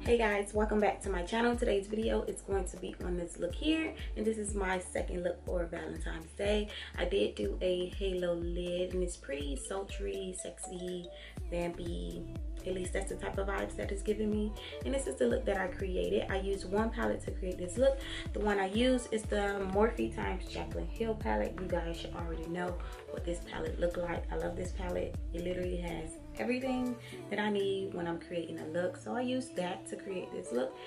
Hey guys, welcome back to my channel. Today's video is going to be on this look here, and this is my second look for Valentine's Day. I did do a halo lid, and it's pretty sultry, sexy, vampy. At least that's the type of vibes that it's giving me. And this is the look that I created. I used one palette to create this look. The one I used is the MorpheXJaclynHill Palette. You guys should already know what this palette look like. I love this palette. It literally has everything that I need when I'm creating a look, so I used that to create this look.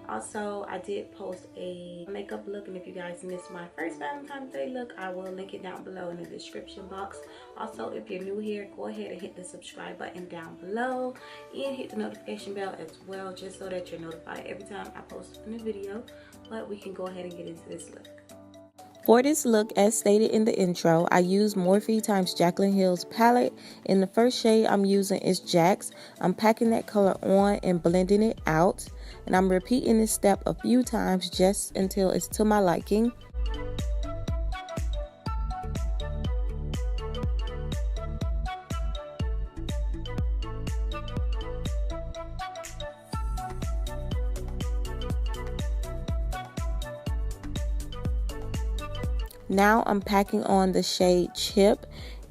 Also, I did post a makeup look, and if you guys missed my first Valentine's Day look, I will link it down below in the description box. Also, if you're new here, go ahead and hit the subscribe button down below and hit the notification bell as well, just so that you're notified every time I post a new video. But we can go ahead and get into this look. For this look, as stated in the intro, I used MorpheXJaclynHill's palette, and the first shade I'm using is Jacz. I'm packing that color on and blending it out, and I'm repeating this step a few times just until it's to my liking. Now I'm packing on the shade Chip,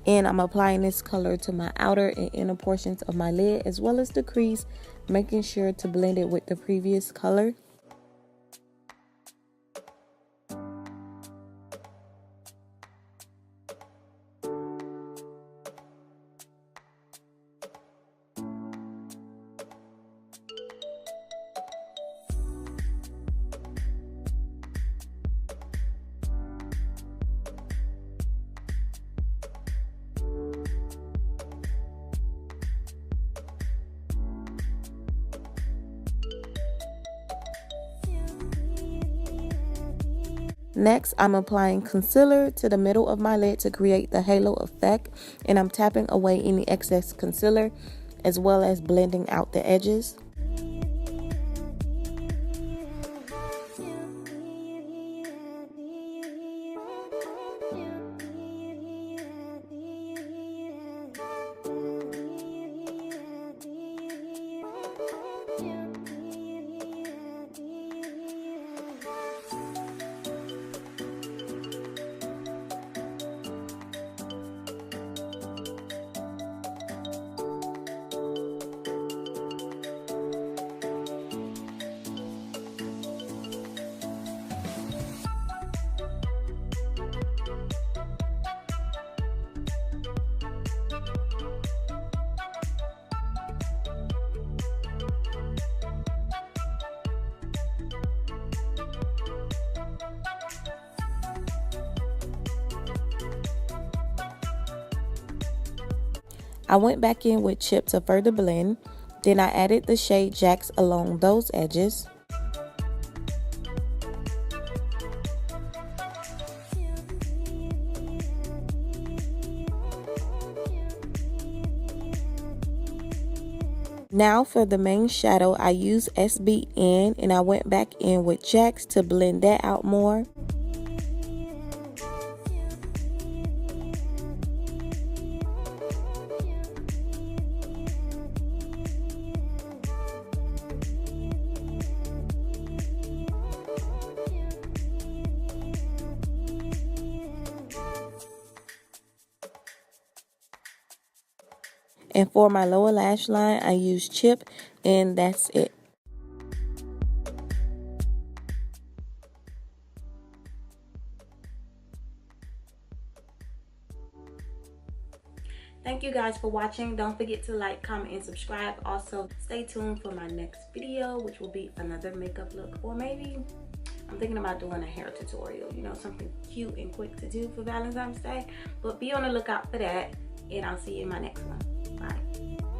and I'm applying this color to my outer and inner portions of my lid as well as the crease, making sure to blend it with the previous color. Next, I'm applying concealer to the middle of my lid to create the halo effect, and I'm tapping away any excess concealer as well as blending out the edges. I went back in with Chip to further blend, then I added the shade Jacz along those edges. Now for the main shadow, I used S.B.N, and I went back in with Jacz to blend that out more. And for my lower lash line, I used Chip, and that's it. Thank you guys for watching. Don't forget to like, comment, and subscribe. Also, stay tuned for my next video, which will be another makeup look, or maybe I'm thinking about doing a hair tutorial, you know, something cute and quick to do for Valentine's Day. But be on the lookout for that, and I'll see you in my next one. Bye.